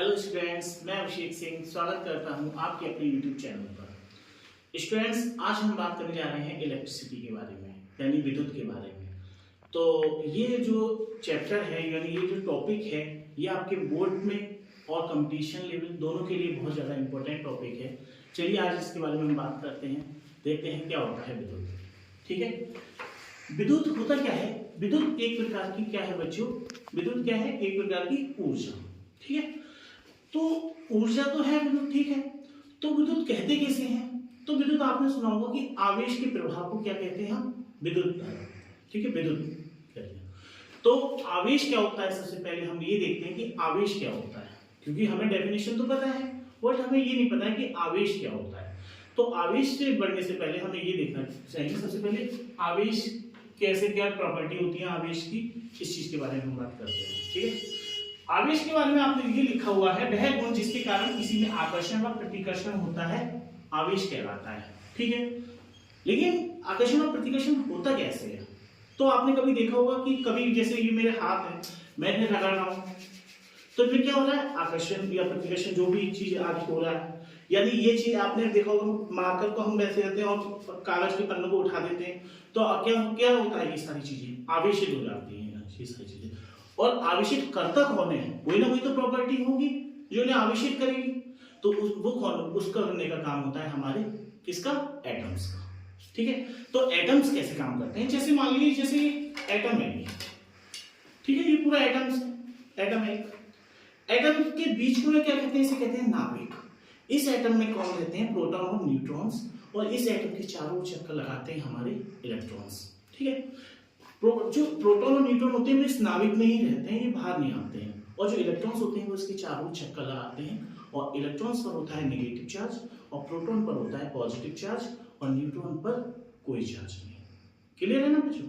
Hello students, मैं अभिषेक सिंह स्वागत करता हूं आपके अपने यूट्यूब चैनल पर। स्टूडेंट्स, आज हम बात करने जा रहे हैं इलेक्ट्रिसिटी के बारे में, यानी विद्युत के बारे में। तो ये जो चैप्टर है यानी ये जो टॉपिक है ये आपके बोर्ड में और कंपटीशन लेवल दोनों के लिए बहुत ज़्यादा इंपॉर्टेंट टॉपिक है। चलिए आज इसके बारे में हम बात करते हैं, देखते हैं क्या होता है विद्युत। ठीक है, विद्युत होता क्या है? विद्युत एक प्रकार की क्या है बच्चों? विद्युत क्या है? एक प्रकार की ऊर्जा। ठीक है, तो ऊर्जा तो है विद्युत, ठीक है। तो विद्युत कहते कैसे हैं? तो विद्युत आपने सुना होगा कि आवेश के प्रवाह को क्या कहते हैं हम? विद्युत धारा। ठीक है, विद्युत कहते हैं। तो आवेश क्या होता है? सबसे पहले हम ये देखते हैं कि आवेश क्या होता है, क्योंकि हमें डेफिनेशन तो पता है बट हमें ये नहीं पता है कि आवेश क्या होता है। तो आवेश से बढ़ने से पहले हमें ये देखना चाहिए सबसे पहले आवेश कैसे, क्या प्रॉपर्टी होती है आवेश की, इस चीज के बारे में हम बात करते हैं। ठीक है, आवेश के बारे में आपने ये लिखा हुआ है, वह गुण जिसके कारण किसी में आकर्षण व प्रतिकर्षण होता है आवेश कहलाता है। ठीक है, लेकिन आकर्षण और प्रतिकर्षण होता कैसे है? तो आपने कभी देखा होगा कि कभी जैसे ये मेरे हाथ है, मैं इन्हें रगड़ रहा हूं तो इसमें क्या हो रहा है? आकर्षण या प्रतिकर्षण जो भी चीज आगे हो रहा है। यानी ये चीज आपने देखा होगा, मार्कर को हम वैसे रहते हैं और कागज के पन्नों को उठा देते हैं तो क्या क्या होता है? ये सारी चीजें आवेशित हो जाती हैं, ये सारी चीजें। और आवेशित करता कौन है? कोई ना कोई तो प्रॉपर्टी होगी जो इन्हें आवेशित करेगी। तो वो कौन? उसका करने का काम होता है हमारे किसका? एटम्स का। ठीक है, तो एटम्स कैसे काम करते हैं? जैसे मान लीजिए जैसे एटम है, ठीक है, ये पूरा एटम्स है, एटम है। एटम के बीच में क्या कहते हैं? इसे कहते हैं नाभिक। इस एटम में कौन रहते हैं? प्रोटॉन और न्यूट्रॉन्स। और इस एटम के चारों चक्कर लगाते हैं हमारे इलेक्ट्रॉन्स। ठीक है, जो प्रोटॉन और न्यूट्रॉन होते हैं वो इस नाभिक में ही रहते हैं, ये बाहर नहीं आते हैं। और जो इलेक्ट्रॉन्स होते हैं वो इसके चारों चक्कर लगाते हैं। और इलेक्ट्रॉन्स पर होता है नेगेटिव चार्ज और प्रोटॉन पर होता है पॉजिटिव चार्ज और न्यूट्रॉन पर कोई चार्ज नहीं। क्लियर है ना बच्चों?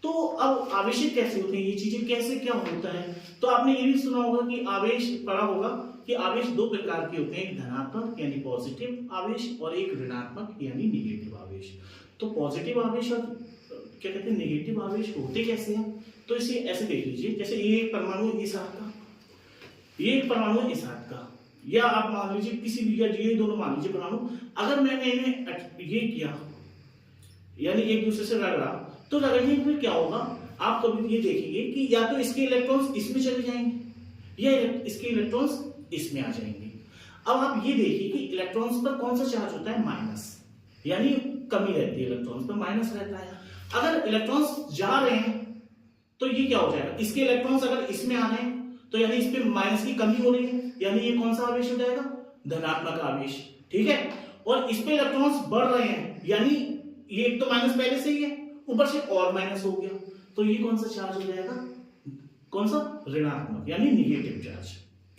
तो अब आवेशित कैसे होते हैं ये चीजें, कैसे क्या होता है? तो आपने ये भी सुना होगा कि आवेश पढ़ा होगा कि आवेश दो प्रकार के होते हैं, एक धनात्मक यानी पॉजिटिव आवेश और एक ऋणात्मक यानी नेगेटिव आवेश। तो पॉजिटिव आवेश और क्या कहते हैं नेगेटिव आवेश होते कैसे हैं? तो इसे ऐसे देख लीजिए, जैसे ये एक परमाणु इस हाथ का, ये एक परमाणु इस हाथ का, या आप मान लीजिए किसी भी, ये दोनों मान लीजिए परमाणु। अगर मैंने इन्हें ये किया यानी एक दूसरे से रगड़ा, तो रगड़ने में क्या होगा? आप कभी ये देखेंगे कि या तो इसके इलेक्ट्रॉन्स इसमें चले जाएंगे या इसके इलेक्ट्रॉन्स इसमें आ जाएंगे। अब आप ये देखिए कि इलेक्ट्रॉन्स पर कौन सा चार्ज होता है? माइनस, यानी कमी रहती है, इलेक्ट्रॉन्स पर माइनस रहता है। अगर इलेक्ट्रॉन्स जा रहे हैं तो ये क्या हो जाएगा? इसके इलेक्ट्रॉन्स अगर इसमें आ रहे हैं तो यानी इस पे माइनस की कमी हो रही है, यानी ये कौन सा आवेश हो जाएगा? धनात्मक आवेश। ठीक है, और इस पे इलेक्ट्रॉन्स बढ़ रहे हैं यानी ये एक तो माइनस पहले से ही है, ऊपर से और माइनस हो गया, तो ये कौन सा चार्ज हो जाएगा? कौन सा? ऋणात्मक यानी निगेटिव चार्ज।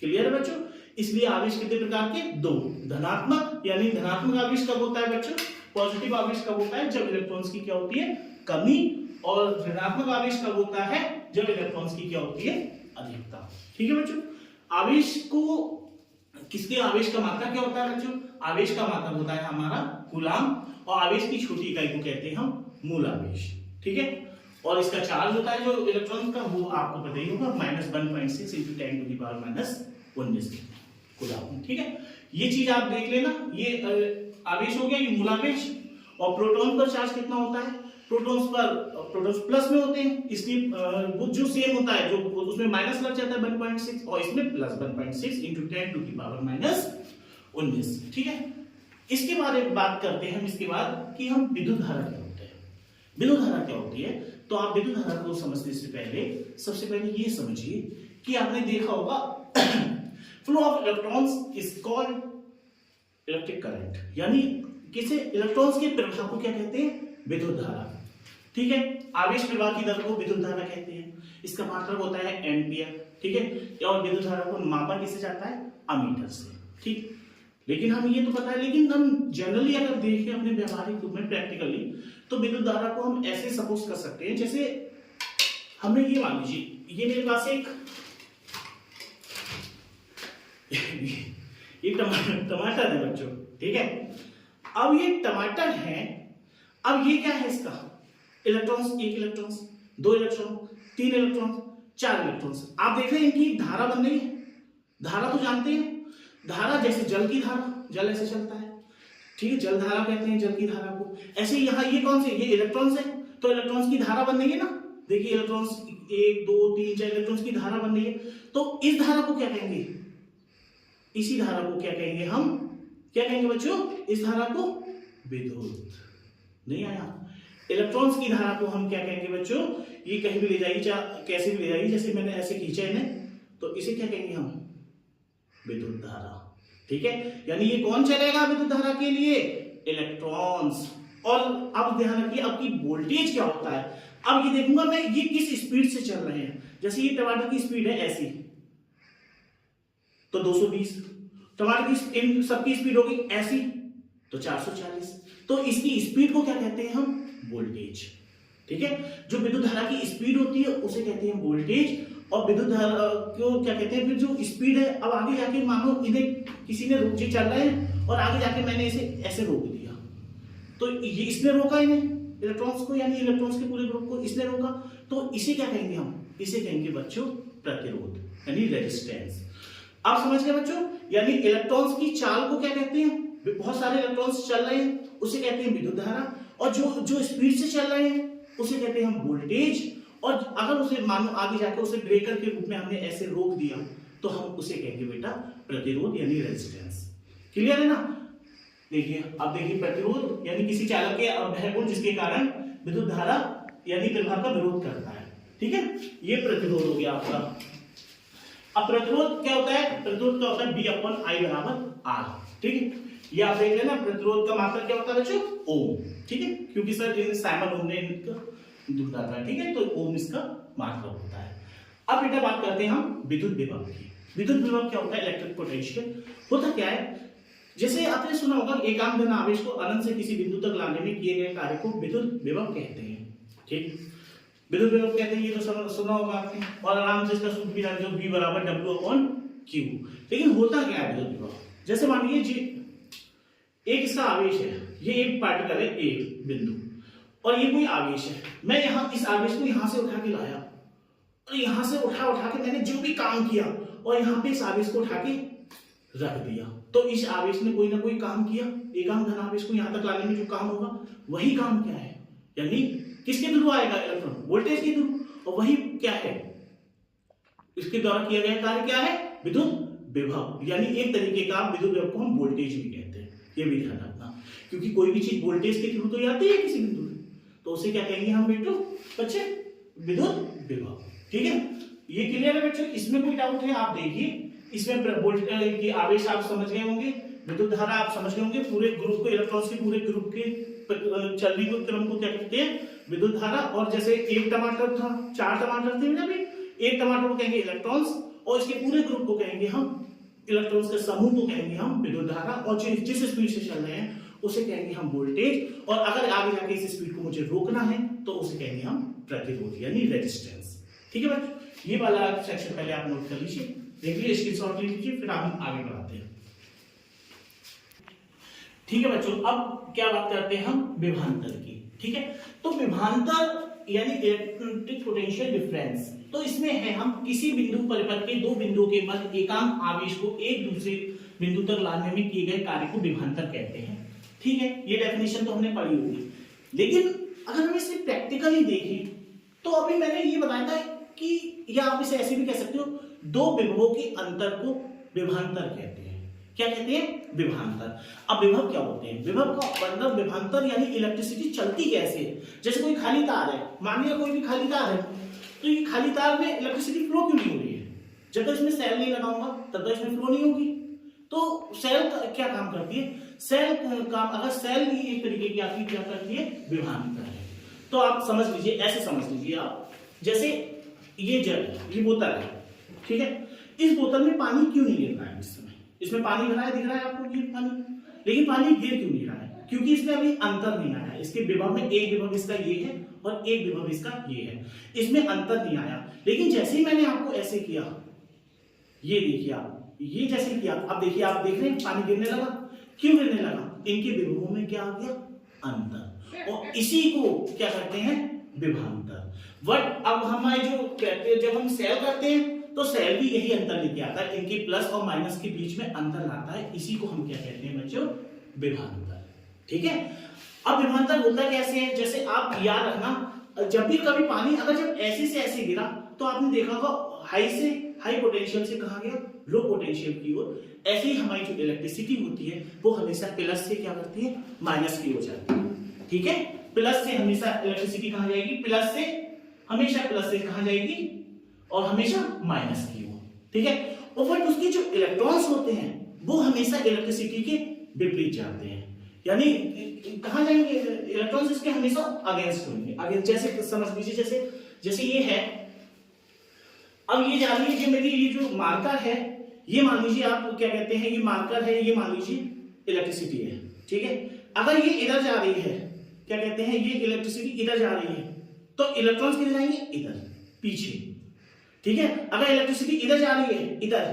क्लियर है बच्चों? इसलिए आवेश कितने प्रकार के? दो। धनात्मक यानी धनात्मक आवेश कब होता है बच्चों? पॉजिटिव आवेश कब होता है? जब इलेक्ट्रॉन्स की क्या होती है? कमी। और ऋणात्मक आवेश कब होता है? जब इलेक्ट्रॉन्स की क्या होती है? अधिकता। ठीक है बच्चों, आवेश को किसके आवेश का मात्रक क्या होता है बच्चों? आवेश का मात्रक होता है हमारा कूलाम, और आवेश की छोटी इकाई को कहते हैं हम मूल आवेश। ठीक है, और इसका चार्ज होता है जो इलेक्ट्रॉन का, वो आपको पता ही होगा, -1.6 × 10⁻⁻19 कूलाम। ठीक है, ये चीज आप देख लेना, ये आवेश हो गया, ये मूल आवेश। और प्रोटॉन पर चार्ज कितना होता है? प्रोटॉन्स प्लस में होते हैं, इसलिए वो जो सेम होता है, जो उसमें माइनस लग जाता है 1.6 और इसमें प्लस 1.6 × 10⁻19। ठीक है, इसके बारे में बात करते हैं हम इसके बाद कि हम विद्युत धारा क्या होता है। विद्युत धारा क्या होती है? तो आप विद्युत धारा को समझने से पहले सबसे पहले ये समझिए कि आपने देखा होगा flow of electrons is called electric current, यानी किसे? इलेक्ट्रॉन्स के प्रवाह को क्या कहते हैं? विद्युत धारा। ठीक है, आवेश प्रवाह की दर को विद्युत धारा कहते हैं, इसका मात्रक होता है एम्पियर। ठीक है, और विद्युत धारा को मापा किससे जाता है? अमीटर से। ठीक, लेकिन हम ये तो पता है, लेकिन हम जनरली अगर देखें अपने व्यवहारिक रूप में प्रैक्टिकली, तो विद्युत धारा को हम ऐसे सपोज कर सकते हैं, जैसे हमने ये मान लीजिए ये मेरे पास एक ये टमाटर है बच्चों। ठीक है, अब ये टमाटर है, अब ये क्या है? इसका इलेक्ट्रॉन्स, एक इलेक्ट्रॉन्स, दो इलेक्ट्रॉन, तीन इलेक्ट्रॉन, चार इलेक्ट्रॉन्स। आप देख रहे हैं इनकी धारा बन रही है, धारा तो जानते हैं, धारा जैसे जल की धारा, जल ऐसे चलता है, ठीक है, जल धारा कहते हैं जल की धारा को। ऐसे यहाँ ये कौन से, ये इलेक्ट्रॉन्स है, तो इलेक्ट्रॉन्स की धारा बन रही है ना, देखिए इलेक्ट्रॉन्स 1 2 3 4 इलेक्ट्रॉन्स की धारा बन रही है। तो इस धारा को क्या कहेंगे, इसी धारा को क्या कहेंगे हम, क्या कहेंगे बच्चों, इस धारा को विद्युत। नहीं आया, इलेक्ट्रॉन्स की धारा को हम क्या कहेंगे बच्चों, ये कहीं भी ले जाइए, कैसे भी ले जाइए, जैसे मैंने ऐसे खींचा इन्हें, तो इसे क्या कहेंगे हम, विद्युत धारा। ठीक है, यानी ये कौन चलेगा विद्युत धारा के लिए, इलेक्ट्रॉन्स। और अब ध्यान रखिए, अब की वोल्टेज क्या होता है, अब ये देखूंगा मैं ये किस स्पीड से चल रहे हैं। जैसे ये टमाटर की स्पीड है ऐसी, तो 220, टमाटर की इन सबकी स्पीड होगी ऐसी, तो 440। तो इसकी स्पीड को क्या कहते हैं हम, वोल्टेज। ठीक है, जो विद्युत धारा की स्पीड होती है उसे कहते हैं वोल्टेज, और विद्युत धारा को क्या कहते हैं, फिर जो स्पीड है, अब आगे जाके मानो इन्हें किसी ने रोक, चल रहे हैं और आगे जाके मैंने इसे ऐसे रोक दिया, तो ये इसने रोका इन्हें, इलेक्ट्रॉन्स को, यानी इलेक्ट्रॉन्स के पूरे ग्रुप को इसने रोका, तो इसे क्या कहेंगे हम, इसे कहेंगे बच्चों प्रतिरोध, यानी रेजिस्टेंस। आप समझ गए बच्चों, यानी इलेक्ट्रॉन्स की चाल को क्या कहते हैं, बहुत सारे इलेक्ट्रॉन्स चल रहे हैं उसे कहते हैं विद्युत धारा, और जो स्पीड से चल रहे हैं उसे कहते हैं हम वोल्टेज, और अगर उसे मानो आगे जाकर उसे ब्रेकर के रूप में हमने ऐसे रोक दिया तो हम उसे कहेंगे बेटा प्रतिरोध, यानी रेजिस्टेंस। क्लियर है ना। देखिए अब देखिए, प्रतिरोध यानी किसी चालक के अभ्यय गुण जिसके कारण विद्युत धारा यानी प्रवाह का विरोध करता है। ठीक है, ये प्रतिरोध हो गया आपका। अब प्रतिरोध क्या होता है, प्रतिरोध क्या होता है, B/I बराबर R। ठीक है, ये आप देख लेना, प्रतिरोध का मात्रक क्या होता है बच्चों, ओम। ठीक है, क्योंकि सर इन साइमन ओम ने इनका दूर रहा है। ठीक है, तो ओम इसका मात्रक होता है। अब बेटा बात करते हैं हम विद्युत विभव की। विद्युत विभव क्या होता है, इलेक्ट्रिक पोटेंशियल। होता क्या है, जैसे आपने सुना होगा एकांक धन आवेश को अनंत से किसी बिंदु तक लाने में किए गए कार्य को विद्युत विभव कहते हैं। ठीक, विद्युत विभव कहते हैं, ये तो सुना होगा आपने, और आराम से इसका सूत्र भी जान, जो V बराबर W/Q। लेकिन होता क्या है विद्युत विभव, जैसे मान लीजिए एक इसका आवेश है, ये एक पार्टिकल है, एक बिंदु, और ये कोई आवेश है, मैं यहाँ इस आवेश को यहाँ से उठा के लाया, और यहाँ से उठा के मैंने जो भी काम किया, और यहाँ पे इस आवेश को उठा के रख दिया, तो इस आवेश ने कोई ना कोई काम किया। एकांक धन आवेश को यहाँ तक लाने में जो काम होगा वही काम क्या है, यानी किसके थ्रू आएगा, इलेक्ट्रॉन, वोल्टेज के थ्रू, और वही क्या है, इसके द्वारा किया गया कार्य क्या है, विद्युत विभव। यानी एक तरीके का विद्युत विभव को हम वोल्टेज भी कहते हैं, ये भी ध्यान रखना, क्योंकि कोई भी चीज वोल्टेज के थ्रू तो आती है किसी बिंदु में, तो उसे क्या कहेंगे हम बेटो बच्चे, विद्युत विभव। ठीक है, ये क्लियर है बच्चों, इसमें कोई डाउट है, आप देखिए इसमें वोल्टेज की आवेश आप समझ गए होंगे, विद्युत धारा आप समझ गए होंगे, पूरे ग्रुप को, इलेक्ट्रॉन्स के पूरे ग्रुप के चलने के क्रम को क्या कहते हैं, विद्युत धारा। और जैसे एक टमाटर था, 4 टमाटर थे ना, एक टमाटर को कहेंगे इलेक्ट्रॉन्स, और इसके पूरे ग्रुप को कहेंगे हम, इलेक्ट्रॉन्स के समूह को कहेंगे हम विद्युत धारा, और जिस स्पीड से चल रहे हैं उसे कहेंगे हम वोल्टेज, और अगर आगे जाके इस स्पीड को मुझे रोकना है तो उसे कहेंगे हम प्रतिरोध, यानी रेजिस्टेंस। ठीक है बच्चों, ये वाला सेक्शन पहले आप नोट कर लीजिए, देखिए स्क्रीनशॉट ले लीजिए, फिर हम आगे बढ़ाते हैं। ठीक है बच्चों, अब क्या बात करते हैं हम विभवांतर की। ठीक है, तो विभवांतर यानी इलेक्ट्रिक पोटेंशियल डिफरेंस, तो इसमें है हम किसी बिंदु परिपथ के दो बिंदुओं के मध्य एकांक आवेश को एक दूसरे बिंदु तक लाने में किए गए कार्य को विभवांतर कहते हैं। ठीक है, ये डेफिनेशन तो हमने पढ़ी होगी, लेकिन अगर हम इसे प्रैक्टिकली देखें तो अभी मैंने ये बताया था कि, या आप इसे ऐसे भी कह सकते हो, दो विभवों के अंतर को विभवांतर कहते हैं। क्या कहते हैं, विभवांतर। अब विभव क्या होते हैं, विभव का मतलब विभवांतर यानी इलेक्ट्रिसिटी चलती कैसे है। जैसे कोई खाली तार है, मान लिया कोई भी खाली तार है, तो ये खाली तार में इलेक्ट्रिसिटी फ्लो क्यों नहीं हो रही है, जब तक इसमें सेल नहीं लगाऊंगा तब तक इसमें फ्लो नहीं होगी। तो सेल क्या काम करती है, सेल काम, अगर सेल ही एक तरीके की आपकी क्या करती है, विभवांतर है। तो आप समझ लीजिए, ऐसे समझ लीजिए आप, जैसे ये जल, ये बोतल है, ठीक है, इस बोतल में पानी क्यों नहीं गिर रहा है इस समय, इसमें पानी भरा है, दिख रहा है आपको ये पानी, लेकिन पानी गिर क्यों नहीं रहा है, क्योंकि इसमें अभी अंतर नहीं आया। इसके विभव में एक विभव इसका ये है और एक विभव इसका ये है, इसमें अंतर नहीं आया। लेकिन जैसे ही मैंने आपको ऐसे किया, ये देखिए आप, ये जैसे किया, अब देखिए आप देख रहे हैं पानी गिरने लगा, क्यों गिरने लगा, इनके विभवों में क्या आ गया, अंतर, और इसी को क्या करते हैं, विभवांतर। बट अब हमारे जो कहते हैं, जब हम सेल करते हैं तो सेल भी यही अंतर लेके आता है, इनके प्लस और माइनस के बीच में अंतर लाता है, इसी को हम क्या कहते हैं बच्चों, विभवांतर। ठीक है, अब विभवांतर होता कैसे है, जैसे आप याद रखना, जब भी कभी पानी अगर जब ऐसे से ऐसे गिरा तो आपने देखा होगा हाई से हाई पोटेंशियल से कहा गया लो पोटेंशियल की ओर, ऐसे ही हमारी जो इलेक्ट्रिसिटी होती है वो हमेशा प्लस से क्या करती है, माइनस की ओर जाती है। ठीक है, प्लस से हमेशा इलेक्ट्रिसिटी कहां जाएगी, प्लस से हमेशा प्लस से कहां जाएगी और हमेशा माइनस की ओर। ठीक है, और फिर उसके जो इलेक्ट्रॉन्स होते हैं वो हमेशा इलेक्ट्रिसिटी के विपरीत जाते हैं, यानी कहां जाएंगे इलेक्ट्रॉन्स, इसके हमेशा अगेंस्ट होंगे। अगेंस्ट जैसे समझ लीजिए, जैसे ये है, अब ये जा रही है, मेरी ये जो मार्कर है, ये मान लीजिए आप क्या कहते हैं, ये मार्कर है, ये मान लीजिए इलेक्ट्रिसिटी है। ठीक है, अगर ये इधर जा रही है, क्या कहते हैं, ये इलेक्ट्रिसिटी इधर जा रही है, तो इलेक्ट्रॉन्स किधर जाएंगे, इधर पीछे। ठीक है, अगर इलेक्ट्रिसिटी इधर जा रही है इधर,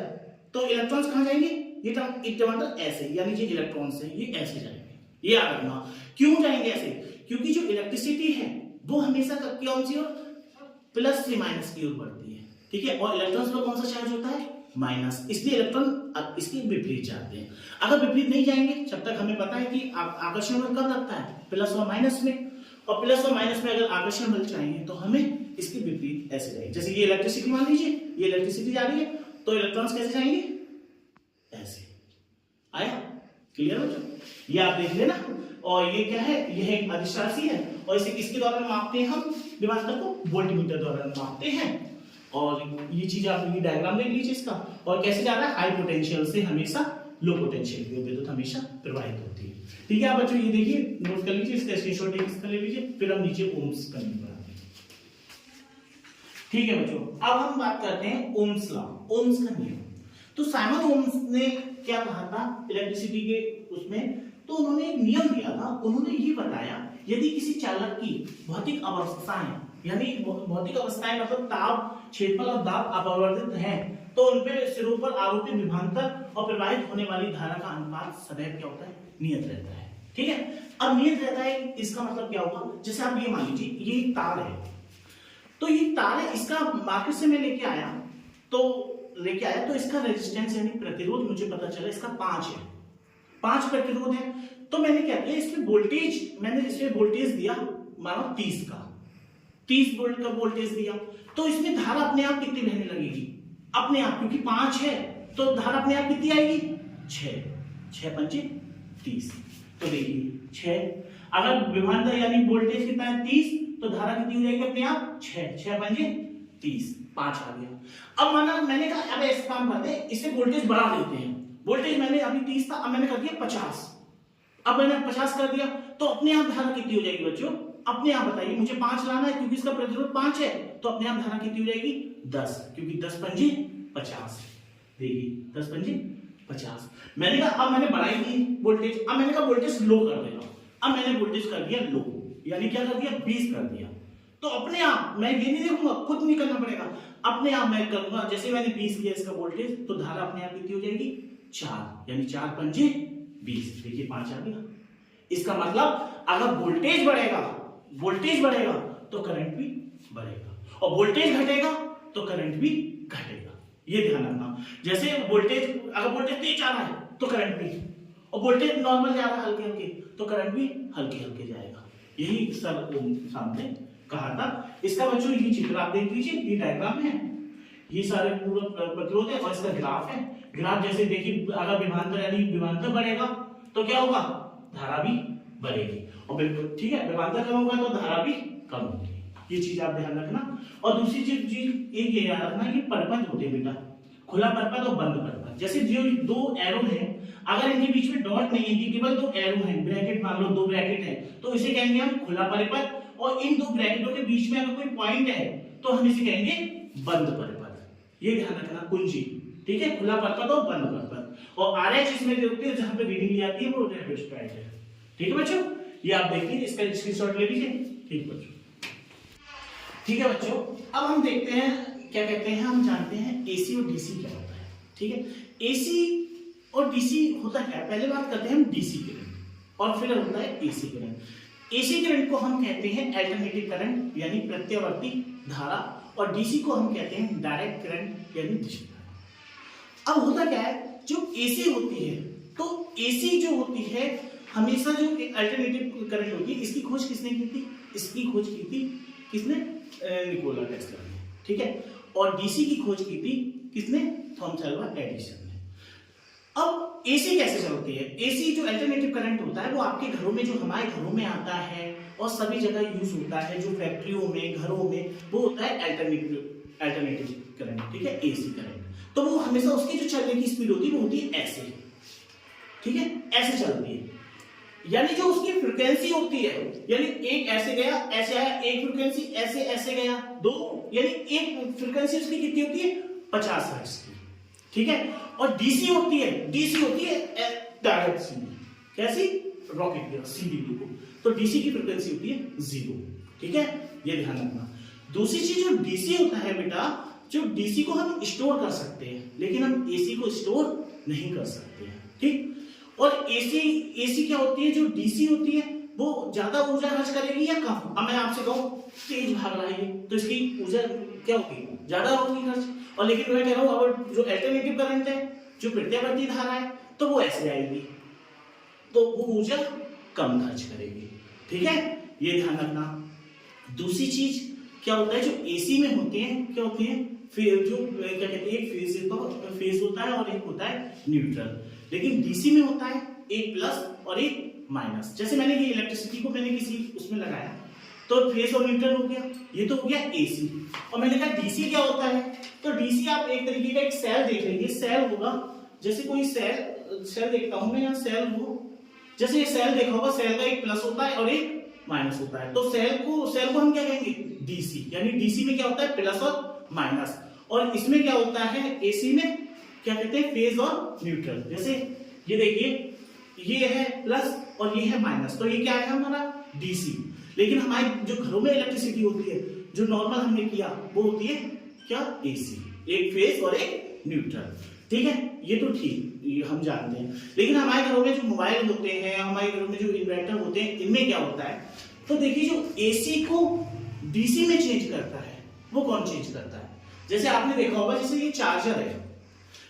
तो इलेक्ट्रॉन्स कहां जाएंगे, ये टमाटर ऐसे, यानी ये इलेक्ट्रॉन्स है ये ऐसे जाएंगे, ये याद रखना। क्यों जाएंगे ऐसे, क्योंकि जो इलेक्ट्रिसिटी है वो हमेशा कौन सी ओर, प्लस से माइनस की ओर बढ़ती है। ठीक है, और इलेक्ट्रॉन्स पर कौन सा चार्ज होता है, माइनस, इसलिए इलेक्ट्रॉन इसके विपरीत जाते हैं। अगर विपरीत नहीं जाएंगे, जब तक हमें पता है कि आकर्षण बल कब लगता है, प्लस और माइनस में, और प्लस और माइनस में अगर आकर्षण बल चाहिए तो हमें इसके विपरीत ऐसे जाएंगे। जैसे ये इलेक्ट्रिसिटी मान लीजिए, ये इलेक्ट्रिसिटी जा रही है, तो इलेक्ट्रॉन्स कैसे जाएंगे, ऐसे। आया क्लियर हो, ये आप देख लेना। और ये क्या है, यह एक अदिश राशि है, और इसे किसके द्वारा मापते हैं हम, विभवांतर को वोल्टमीटर द्वारा मापते हैं। और ये चीज आप ये डायग्राम देख लीजिए इसका, और कैसे जा रहा है, हाई पोटेंशियल से हमेशा लो पोटेंशियल की ओर विद्युत हमेशा प्रवाहित होती है। ठीक है, आप बच्चों ये देखिए, नोट कर लीजिए, इसका स्क्रीनशॉट इसका ले लीजिए, फिर हम नीचे ओम्स का नियम बनाते हैं। ठीक है बच्चों, अब हम बात करते हैं ओम्स लॉ, ओम्स का नियम। तो साइमन ओम्स ने क्या कहा था इलेक्ट्रिसिटी के उसमें, तो उन्होंने एक नियम दिया था, उन्होंने ये बताया यदि किसी चालक की भौतिक अवस्थाएं, यानी भौतिक अवस्थाएं मतलब ताप, क्षेत्रफल और दाब अपरिवर्तित हैं, तो उनपे सिरों पर आरोपित विभवांतर और प्रवाहित होने वाली धारा का अनुपात सदैव क्या होता है, नियत रहता है। ठीक है, अब नियत रहता है, इसका मतलब क्या होगा, जैसे आप ये मान लीजिए ये तार है, तो ये तार है, इसका मार्केट से मैं लेके आया, तो इसका रेजिस्टेंस यानी प्रतिरोध मुझे पता चला इसका 5 है, 5 प्रतिरोध है। तो मैंने क्या किया, इसमें वोल्टेज, मैंने इसमें वोल्टेज दिया मानो 30 का, 30 वोल्ट का वोल्टेज दिया, तो इसमें धारा अपने आप कितनी बहने लगेगी, अपने आप, क्योंकि 5 है तो धारा अपने आप कितनी आएगी, 6, 6 पंचे 30। तो देखिए 6, अगर विभवांतर यानी वोल्टेज कितना है 30, तो धारा कितनी हो जाएगी अपने आप, 6, 6 पंचे 30, 5 आ गया। अब माना मैंने कहा अब ऐसे काम करते हैं, इसे वोल्टेज बढ़ा देते हैं, वोल्टेज मैंने अभी 30 था, अब मैंने कर दिया 50, अब मैंने 50 कर दिया, तो अपने आप धारा कितनी हो जाएगी बच्चों, अपने आप बताइए, मुझे 5 लाना है क्योंकि इसका प्रतिरोध 5 है, तो अपने आप धारा कितनी हो जाएगी 10, क्योंकि 10 पंजे 50, देखिए 10 पंजे 50। मैंने कहा अब मैंने बढ़ाई दी वोल्टेज, अब मैंने कहा वोल्टेज लो कर देगा, अब मैंने वोल्टेज कर दिया लो, यानी क्या कर दिया 20 कर दिया, तो अपने आप मैं ये नहीं देखूंगा, खुद नहीं करना पड़ेगा, अपने आप मैं करूंगा, जैसे मैंने 20 किया इसका वोल्टेज, तो धारा अपने आप कितनी हो जाएगी 4, यानी 4 पंजे 20, देखिए 5 आ गया। इसका मतलब अगर वोल्टेज बढ़ेगा तो करंट भी बढ़ेगा, और वोल्टेज घटेगा तो करंट भी घटेगा, ये ध्यान रखना। जैसे वोल्टेज, अगर वोल्टेज तेज जा रहा है तो करंट भी, और वोल्टेज नॉर्मल जा रहा है हल्के हल्के, तो करंट भी हल्के हल्के जाएगा। यही सर ओम्स ने कहा था। इसका बच्चों ये चित्र आप देख लीजिए, ये डायग्राम है, ये सारे पूरा प्रतिरोध है, और इसका ग्राफ है। ग्राफ जैसे देखिए, अगर विभवांतर यानी विभवांतर बढ़ेगा तो क्या होगा, धारा भी बढ़ेगी, और ठीक है, विभवांतर कम होगा तो धारा भी कम होगी। ये चीज आप ध्यान रखना। और दूसरी चीज एक ये याद रखना, ये परपथ होते हैं बेटा, खुला परपथ और बंद परपथ। जैसे जो 2 एरो हैं, अगर इनके बीच में डॉट नहीं है, कि केवल 2 एरो हैं, ब्रैकेट मान लो 2 ब्रैकेट है, तो इसे कहेंगे हम खुला परिपथ, और इन 2 ब्रैकेटों के बीच में अगर कोई पॉइंट है तो हम इसे कहेंगे बंद परिपथ। ये ध्यान रखना कुंजी, ठीक है, खुला परपथ और बंद परपथ। और RH इसमें देखते हैं जहां पे रीडिंग ली आती है वो रेफ्रेक्ट है। ठीक है बच्चों, ये आप देखिए, इसका स्क्रीनशॉट ले लीजिए। ठीक बच्चों, ठीक है बच्चों, अब हम देखते हैं क्या कहते हैं, हम जानते हैं AC और DC क्या होता है। ठीक है, AC और DC होता क्या है, पहले बात करते हैं हम DC करंट, और फिर होता है AC करंट। AC करंट को हम कहते हैं अल्टरनेटिव करंट, यानी प्रत्यावर्ती धारा, और डीसी को हम कहते हैं डायरेक्ट करंट यानी दिशा। अब होता क्या है, जो एसी होती है, तो एसी जो होती है हमेशा जो अल्टरनेटिव करंट होती है, इसकी खोज किसने की थी? इसकी खोज की थी किसने? निकोला टेस्ला ने, ठीक है। और डीसी की खोज की थी किसने? थॉमस अल्वा एडिसन ने। अब एसी कैसे चलती है? एसी जो अल्टरनेटिव करंट होता है वो आपके घरों में, जो हमारे घरों में आता है और सभी जगह यूज होता है, जो फैक्ट्रियों में, घरों में, वो होता है अल्टरनेटिव करंट, ठीक है, एसी करंट। तो वो हमेशा उसकी जो चलने की स्पीड होती है वो होती है ऐसे, ठीक है, ऐसे चलती है। यानी जो उसकी फ्रीक्वेंसी होती है, यानी एक ऐसे गया, ऐसे आया, एक फ्रीक्वेंसी ऐसे ऐसे गया, दो, यानी एक फ्रीक्वेंसी उसकी कितनी होती है? 50 हर्ट्ज की, ठीक है। और डीसी होती है डायरेक्ट सीधी, कैसी? रॉकेट की सीधी बिल्कुल। तो डीसी की फ्रीक्वेंसी होती है 0, ठीक है, ये ध्यान रखना। दूसरी चीज जो डीसी होता है बेटा, जो डीसी को हम स्टोर कर सकते हैं, लेकिन हम एसी को स्टोर नहीं कर सकते हैं, ठीक। और एसी क्या होती है? जो डीसी होती है वो ज्यादा ऊर्जा खर्च करेगी या कम? अब मैं आपसे कहूं तेज भाग रहा है तो इसकी ऊर्जा क्या होगी? ज्यादा होगी खर्च। और लेकिन मैं कह रहा हूं अगर जो अल्टरनेटिव करंट है, जो प्रत्यावर्ती धारा है, तो वो ऐसे आएगी, तो वो ऊर्जा कम खर्च करेगी, ठीक है, ये ध्यान रखना। दूसरी चीज क्या होता है, जो एसी में होते हैं, क्या होते हैं? फिर जो क्या कहते हैं, एक फेज होता है और एक होता है न्यूट्रल। लेकिन डीसी में होता है एक प्लस और एक माइनस। जैसे मैंने ये इलेक्ट्रिसिटी को मैंने किसी उसमें लगाया तो फेज और न्यूट्रल हो गया, ये तो हो गया एसी। और मैंने कहा डीसी क्या होता है, तो डीसी आप एक तरीके का एक सेल देख लेंगे, सेल होगा, जैसे कोई सेल देखता हूं मैं, यहाँ सेल हो, जैसे ये सेल देखा होगा, सेल का एक प्लस होता है और एक माइनस होता है। तो सेल को हम क्या कहेंगे? डीसी। यानी डीसी में क्या होता है? प्लस और माइनस। और इसमें क्या होता है? एसी में क्या कहते हैं? फेज और न्यूट्रल। जैसे ये देखिए, ये है प्लस और ये है माइनस, तो ये क्या है हमारा? डीसी। लेकिन हमारे जो घरों में इलेक्ट्रिसिटी होती है, जो नॉर्मल हमने किया, वो होती है क्या? एसी, एक फेज और एक न्यूट्रल, ठीक है, ये तो ठीक, ये हम जानते हैं। लेकिन हमारे घरों में जो मोबाइल होते हैं, हमारे घरों में जो इन्वर्टर होते हैं, इनमें क्या होता है? तो देखिए, जो एसी को डीसी में चेंज करता है, वो कौन चेंज करता है? जैसे आपने देखा होगा, जैसे ये चार्जर है,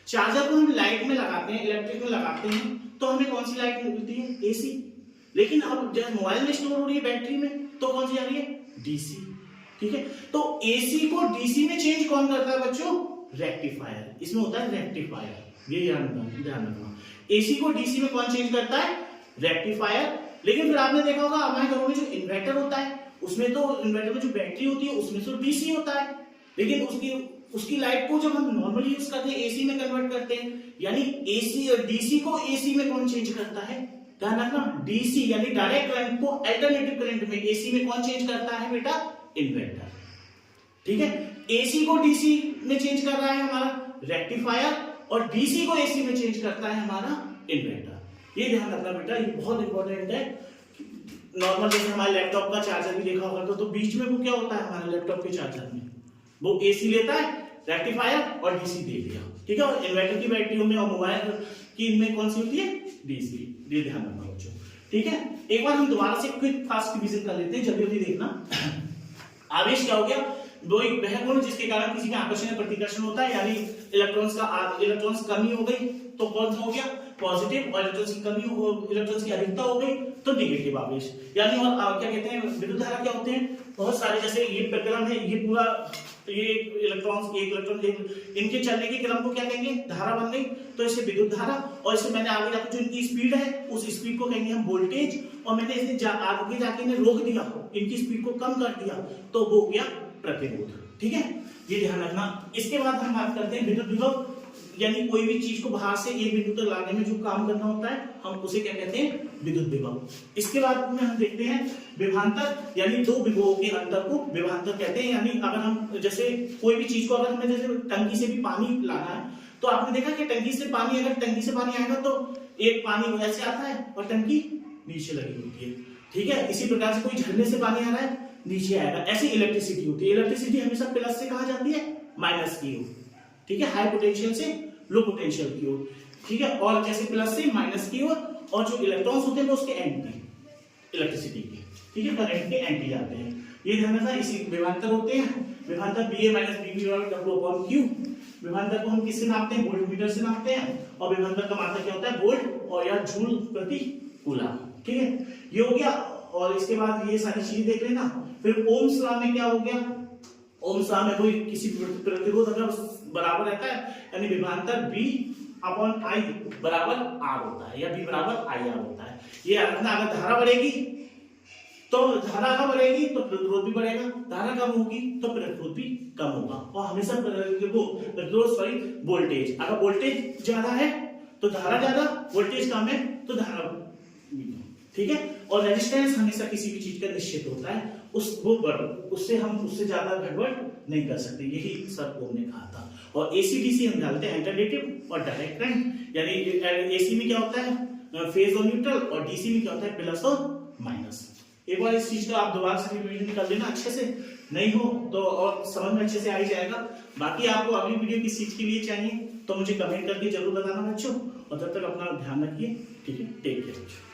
चार्जर को हम लाइट में लगाते हैं, इलेक्ट्रिक में लगाते हैं, तो हमें कौन सी लाइट मिलती है? एसी। लेकिन अब जब मोबाइल में स्टोर हो रही है बैटरी में, तो कौन सी आ रही है? डीसी, ठीक है। तो एसी को डीसी में चेंज कौन करता है बच्चों? रेक्टिफायर। इसमें होता है रेक्टिफायर, ये ध्यान रखना। एसी को डीसी में कौन चेंज करता है? रेक्टिफायर। लेकिन फिर आपने देखा होगा हमारे घरों में जो इन्वर्टर होता है, उसमें तो इन्वर्टर में जो बैटरी होती है उसमें तो डीसी होता है, लेकिन उसकी लाइट को जब हम नॉर्मली यूज करते हैं एसी में कन्वर्ट करते हैं। यानी एसी और डीसी को एसी में कौन चेंज करता है? ध्यान रखना, डीसी यानी डायरेक्ट करंट को अल्टरनेटिव करंट में एसी में कौन चेंज करता है बेटा? इन्वर्टर, ठीक है। एसी को डीसी में चेंज कर रहा है हमारा रेक्टिफायर, और डीसी को एसी में चेंज करता है हमारा इन्वर्टर। ये ध्यान रखना बेटा, ये बहुत इंपॉर्टेंट है। नॉर्मल जैसे हमारे लैपटॉप का चार्जर भी देखा होगा, तो बीच में वो क्या होता है हमारे लैपटॉप के चार्जर में? वो एसी लेता है, रेक्टिफायर और डीसी दे दिया, ठीक है। और इन्वर्टर की बैटरियों में और मोबाइल की इनमें कौन सी होती है? डीसी। ये ध्यान रखना बच्चों, ठीक है। एक बार हम दोबारा से क्विक फास्ट रिवीजन कर लेते हैं, जल्दी जल्दी देखना। आवेश क्या हो गया? दो एक वह गुण जिसके कारण किसी में आकर्षण या प्रतिकर्षण होता है, यानी इलेक्ट्रॉन्स कमी हो गई तो कौन सा हो गया? पॉजिटिव। और इलेक्ट्रॉन्स की अधिकता हो गई तो नेगेटिव आवेश। यानी और क्या कहते हैं, विद्युत धारा क्या होते हैं? बहुत सारे, जैसे ये प्रक्रम है, ये पूरा, ये इलेक्ट्रॉन इनके चलने के क्रम को क्या कहेंगे? धारा बन गई, तो इसे विद्युत धारा। और इसे मैंने आगे जाकर जो इनकी स्पीड है, उस स्पीड को कहेंगे हम वोल्टेज। और मैंने इसे आगे जाके इन्हें रोक दिया, इनकी स्पीड को कम कर दिया, तो वो हो गया प्रतिरोध, ठीक है, ये ध्यान रखना। इसके बाद हम बात करते हैं विद्युत विभव, यानी कोई भी चीज को बाहर से एक बिंदु तक लाने में जो काम करना होता है, हम उसे क्या कहते हैं? विद्युत विभव। इसके बाद में हम देखते हैं विभवांतर, यानी दो विभवों के अंतर को विभवांतर कहते हैं। यानी अगर हम जैसे कोई भी चीज को, अगर हमें जैसे टंकी से भी पानी लाना है, तो आपने देखा कि टंकी से पानी आएगा तो एक पानी ऐसे आता है और टंकी नीचे लगी होती है, ठीक है। इसी प्रकार से कोई झरने से पानी आ रहा है, नीचे आएगा। ऐसी इलेक्ट्रिसिटी होती है। इलेक्ट्रिसिटी हमेशा प्लस से कहा जाती है, माइनस की ओर, ठीक है, हाई पोटेंशियल से लो पोटेंशियल की ओर, ठीक है। और जैसे प्लस से माइनस की ओर, और जो इलेक्ट्रॉन्स होते हैं वो उसके एंटी, इलेक्ट्रिसिटी के, ठीक है, करंट के एंटी जाते हैं। ये ध्यान रखना, इसी विभवांतर होते हैं, विभवांतर BA minus BB W upon Q। विभवांतर को हम किससे नापते हैं? वोल्ट मीटर से नापते हैं, और विभवांतर का मात्रक क्या होता है? वोल्ट और या जूल प्रति कूलम। ठीक है, ये हो गया। और इसके बाद ये सारी चीजें देख लेना। फिर ओम्स लॉ में क्या हो गया? ओम्स लॉ में कोई किसी प्रतिरोध अगर बराबर रहता है, यानी विभवांतर B अपॉन I बराबर R होता है, या B बराबर IR होता है। ये याद रखना, अगर धारा बढ़ेगी तो धारा कम बढ़ेगी तो प्रतिरोध भी बढ़ेगा, धारा कम होगी तो प्रतिरोध भी कम होगा। और हमेशा प्रतिरोध सॉरी वोल्टेज, अगर वोल्टेज ज्यादा है तो धारा ज्यादा, वोल्टेज कम है तो धारा, ठीक है। और रेजिस्टेंस हमेशा किसी भी चीज का निश्चित होता है, उससे हम उससे ज्यादा गड़बड़ नहीं कर सकते, यही सर ओम ने कहा था। और एसी डीसी हम डालते हैं अल्टरनेटिव और डायरेक्ट करंट, यानी एसी में क्या होता है? फेज और न्यूट्रल, और डीसी में क्या होता है? प्लस और माइनस। एक बार इस चीज का आप दोबारा से रिवीजन कर लेना अच्छे से, नहीं हो तो और समझ में अच्छे से आ ही जाएगा। बाकी आपको अगली वीडियो किस चीज के लिए चाहिए तो मुझे कमेंट करके जरूर बताना बच्चों, और तब तक अपना ध्यान रखिए। ठीक है, टेक केयर।